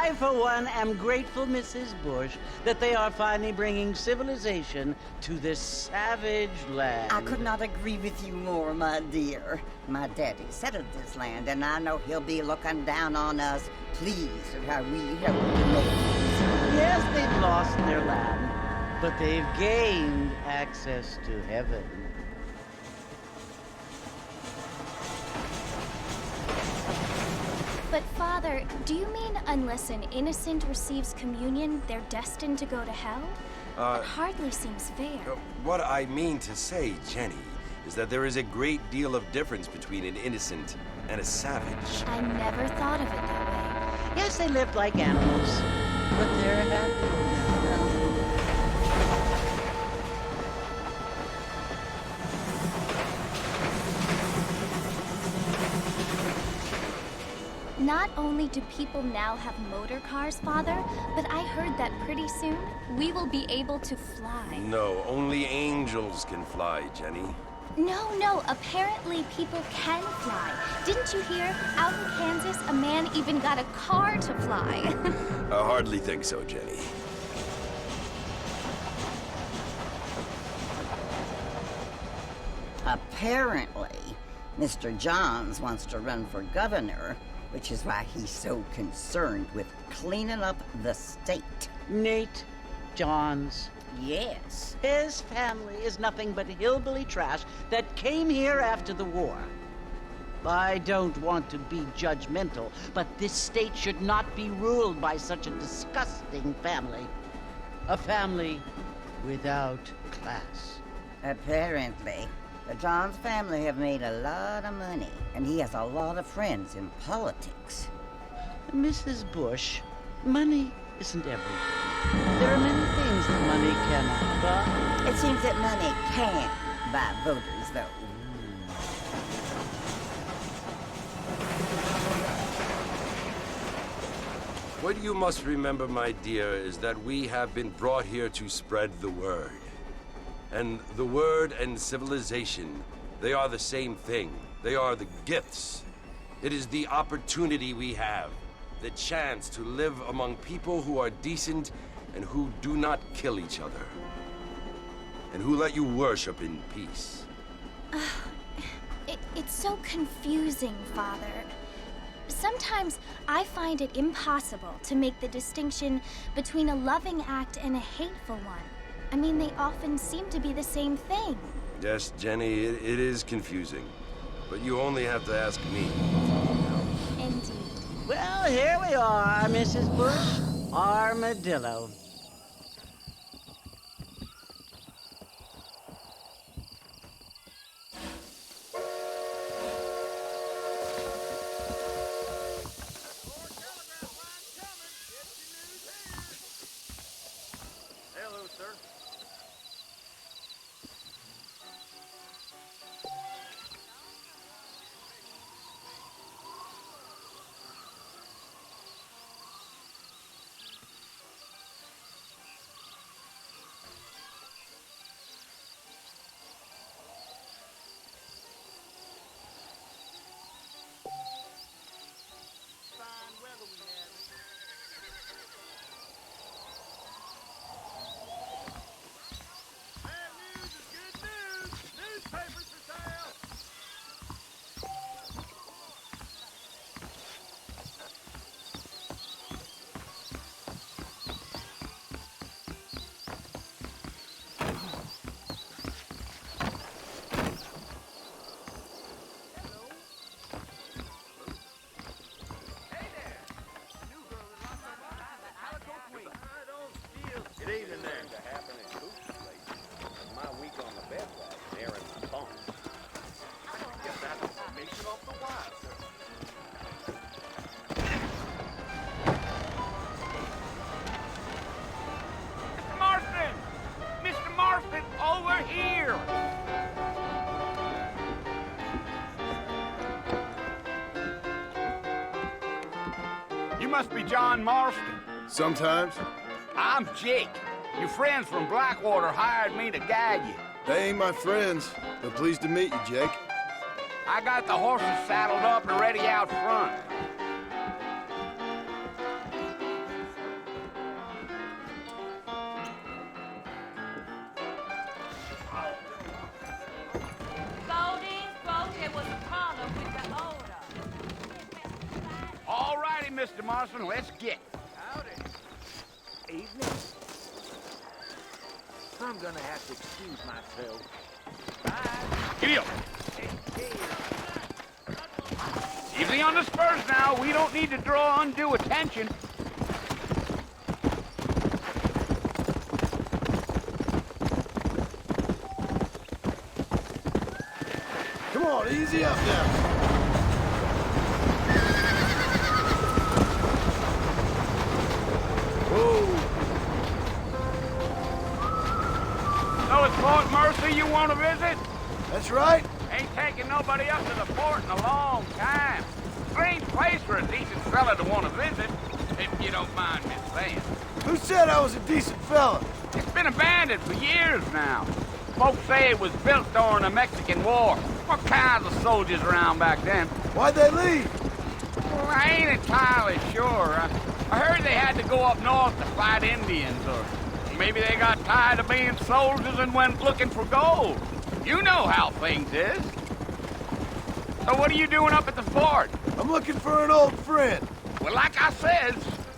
I, for one, am grateful, Mrs. Bush, that they are finally bringing civilization to this savage land. I could not agree with you more, my dear. My daddy settled this land, and I know he'll be looking down on us, pleased at how we helped the natives. Yes, they've lost their land, but they've gained access to heaven. But Father, do you mean unless an innocent receives communion, they're destined to go to hell? That hardly seems fair. What I mean to say, Jenny, is that there is a great deal of difference between an innocent and a savage. I never thought of it that way. Yes, they lived like animals, but they're happy. Not only do people now have motor cars, Father, but I heard that pretty soon we will be able to fly. No, only angels can fly, Jenny. No, apparently people can fly. Didn't you hear? Out in Kansas, a man even got a car to fly. I hardly think so, Jenny. Apparently, Mr. Johns wants to run for governor, which is why he's so concerned with cleaning up the state. Nate Johns. Yes. His family is nothing but hillbilly trash that came here after the war. I don't want to be judgmental, but this state should not be ruled by such a disgusting family. A family without class. Apparently, the Johns family have made a lot of money, and he has a lot of friends in politics. Mrs. Bush, money isn't everything. There are many things that money cannot buy. It seems that money can't buy voters, though. What you must remember, my dear, is that we have been brought here to spread the word. And the word and civilization, they are the same thing. They are the gifts. It is the opportunity we have, the chance to live among people who are decent and who do not kill each other. And who let you worship in peace. It's so confusing, Father. Sometimes I find it impossible to make the distinction between a loving act and a hateful one. I mean, they often seem to be the same thing. Yes, Jenny, it is confusing. But you only have to ask me. Indeed. Well, here we are, Mrs. Bush. Armadillo. Hello, sir. Fine weather we have. Bad news is good news. Newspapers for sale. Hey there. New girl that lost her mind at Calico Queen. I don't steal. Good evening there. To happen in Coop's place. My week on the bed rag, airing my thongs. Get that information off the wire, sir. Mr. Marston! Mr. Marston, over here! You must be John Marston. Sometimes. I'm Jake. Your friends from Blackwater hired me to guide you. They ain't my friends, but pleased to meet you, Jake. I got the horses saddled up and ready out front. Mr. Marston. Let's get. Howdy. Evening. I'm gonna have to excuse myself. Bye. Giddy up. Easy on the spurs now. We don't need to draw undue attention. Come on, easy up now. So it's Fort Mercy you want to visit? That's right. Ain't taking nobody up to the fort in a long time. Strange place for a decent fella to want to visit, if you don't mind me saying. Who said I was a decent fella? It's been abandoned for years now. Folks say it was built during the Mexican War. What kinds of soldiers around back then? Why'd they leave? Well, I ain't entirely sure. I heard they had to go up north to fight Indians, or maybe they got tired of being soldiers and went looking for gold. You know how things is. So what are you doing up at the fort? I'm looking for an old friend. Well, like I says,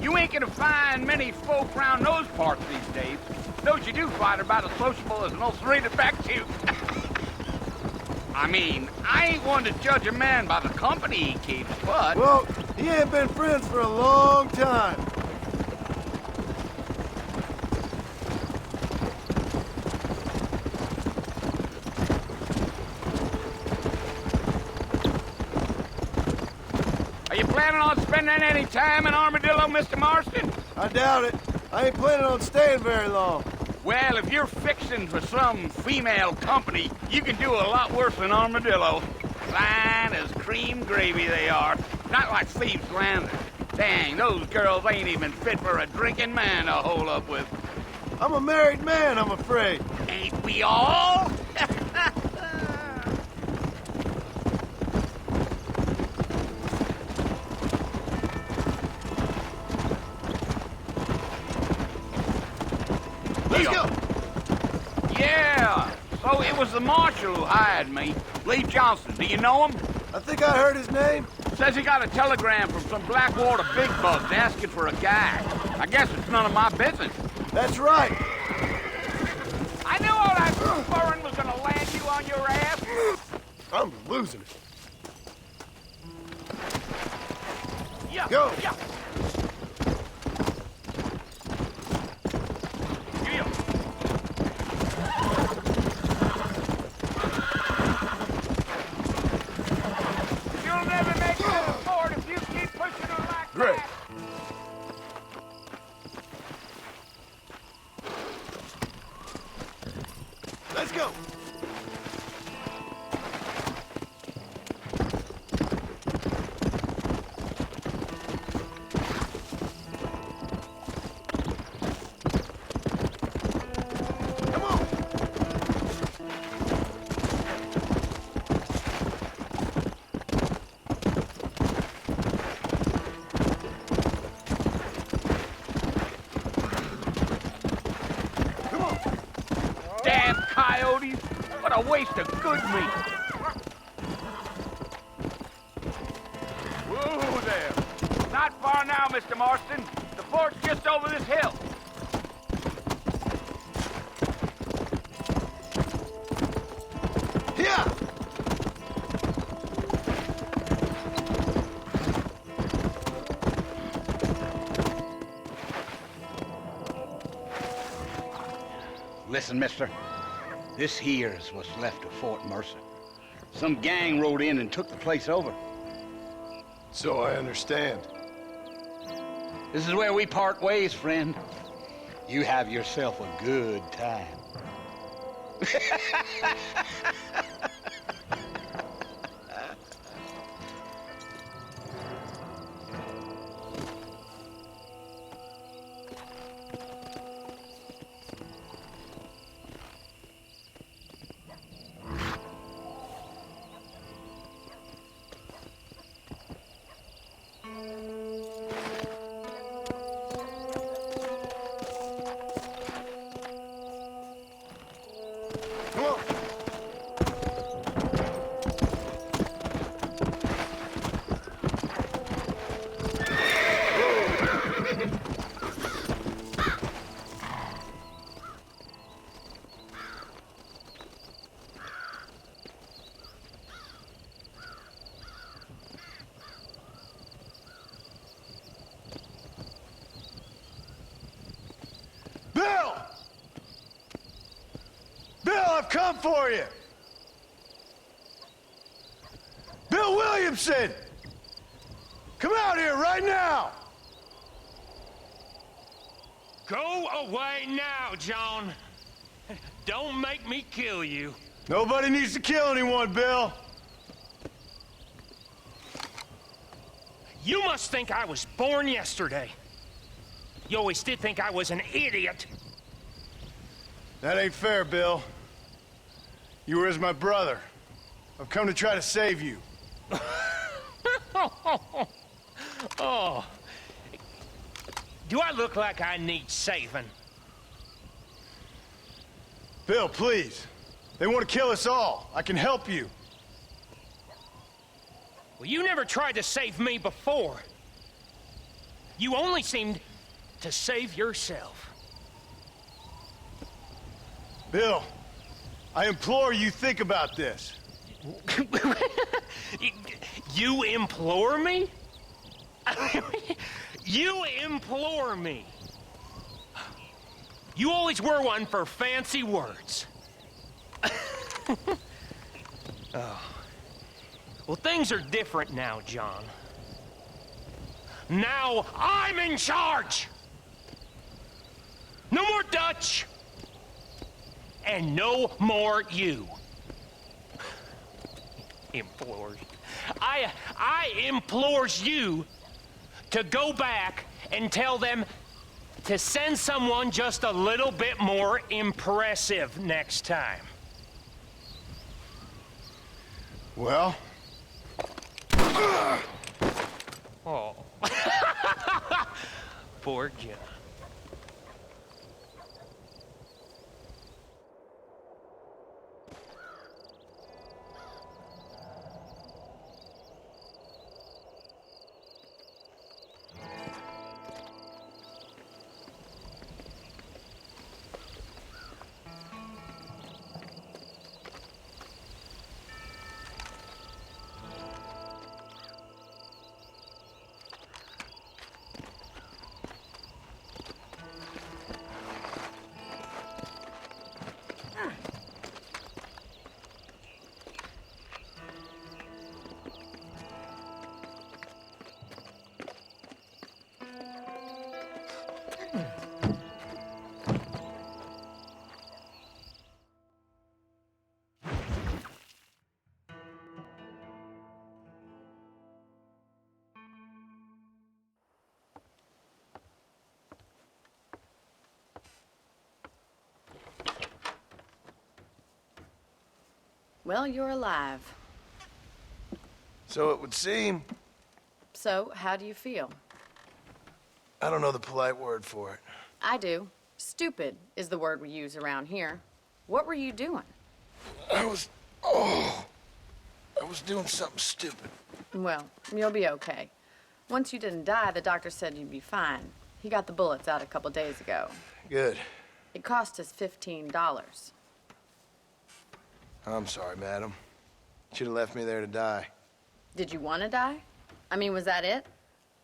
you ain't gonna find many folk around those parts these days. Those you do find are about as sociable as an old serrated back tooth. I mean, I ain't one to judge a man by the company he keeps, but... Well, he ain't been friends for a long time. Are you planning on spending any time in Armadillo, Mr. Marston? I doubt it. I ain't planning on staying very long. Well, if you're fixing for some female company, you can do a lot worse than Armadillo. Fine as cream gravy they are. Not like Thieves' Landing. Dang, those girls ain't even fit for a drinking man to hole up with. I'm a married man, I'm afraid. Ain't we all? Let's go. Yeah, so it was the marshal who hired me. Lee Johnson, do you know him? I think I heard his name. Says he got a telegram from some Blackwater big bugs asking for a guy. I guess it's none of my business. That's right. I knew all that foreign was gonna land you on your ass. I'm losing it. Yeah, Go. yeah. Yeah. You'll never make it to the fort if you keep pushing her like Great. that. Let's go. Come on. Come on. Damn coyotes! What a waste of good meat! Whoa there! Not far now, Mr. Marston. The fort's just over this hill. Here. Listen, mister. This here's what's left of Fort Mercer. Some gang rode in and took the place over. So I understand. This is where we part ways, friend. You have yourself a good time. Come on. come for you! Bill Williamson! Come out here right now! Go away now, John. Don't make me kill you. Nobody needs to kill anyone, Bill. You must think I was born yesterday. You always did think I was an idiot. That ain't fair, Bill. You were as my brother. I've come to try to save you. Oh. Do I look like I need saving? Bill, please. They want to kill us all. I can help you. Well, you never tried to save me before. You only seemed to save yourself. Bill, I implore you think about this. You implore me? You implore me. You always were one for fancy words. Oh. Well, things are different now, John. Now I'm in charge! No more Dutch! And no more you. Implores. I implores you to go back and tell them to send someone just a little bit more impressive next time. Well? Oh. Poor John. Well, you're alive. So it would seem. So, how do you feel? I don't know the polite word for it. I do. Stupid is the word we use around here. What were you doing? I was doing something stupid. Well, you'll be okay. Once you didn't die, the doctor said you'd be fine. He got the bullets out a couple days ago. Good. It cost us $15. I'm sorry, madam. Should have left me there to die. Did you want to die? I mean, was that it?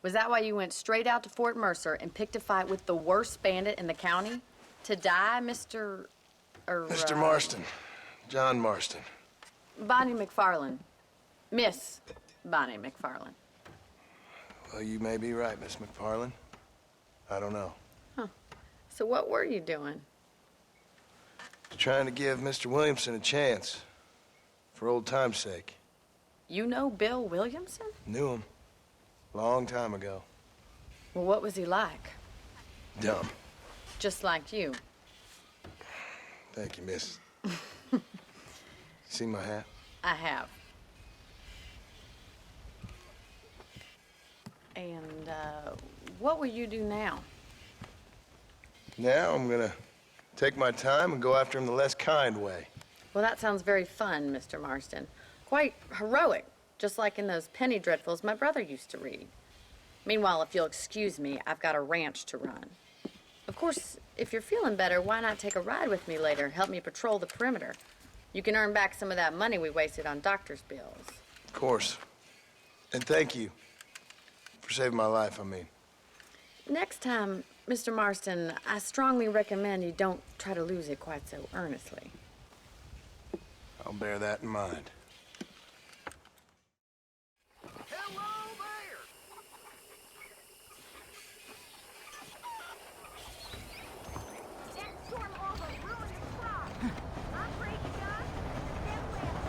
Was that why you went straight out to Fort Mercer and picked a fight with the worst bandit in the county? To die, Mr. Mr. Marston. John Marston. Bonnie McFarland. Miss Bonnie McFarland. Well, you may be right, Miss McFarland. I don't know. Huh. So what were you doing? Trying to give Mr. Williamson a chance. For old time's sake. You know Bill Williamson? Knew him. Long time ago. Well, what was he like? Dumb. Just like you. Thank you, miss. See my hat? I have. And, what will you do now? Now I'm gonna take my time and go after him the less kind way. Well, that sounds very fun, Mr. Marston. Quite heroic, just like in those penny dreadfuls my brother used to read. Meanwhile, if you'll excuse me, I've got a ranch to run. Of course, if you're feeling better, why not take a ride with me later? Help me patrol the perimeter. You can earn back some of that money we wasted on doctor's bills. Of course. And thank you. For saving my life, I mean. Next time, Mr. Marston, I strongly recommend you don't try to lose it quite so earnestly. I'll bear that in mind. Hello there! That storm over ruined the crop. Operation done. Then left.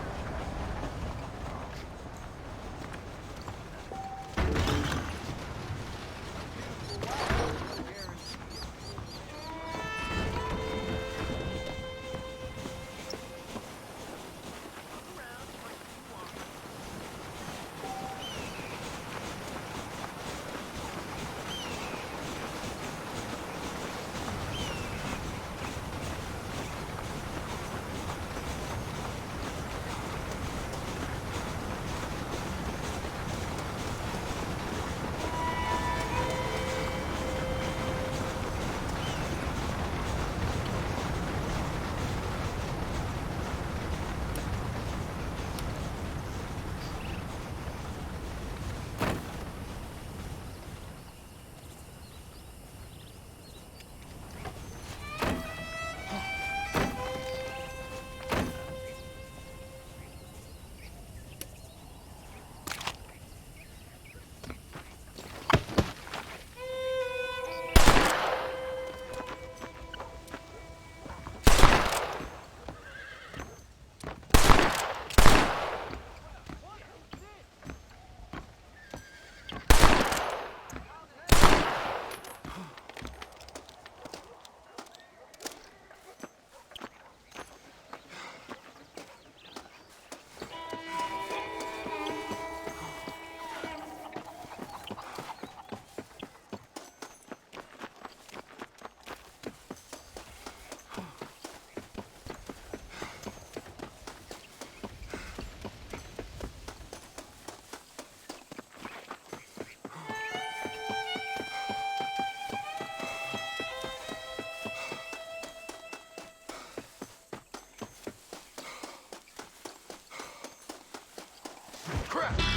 Crap!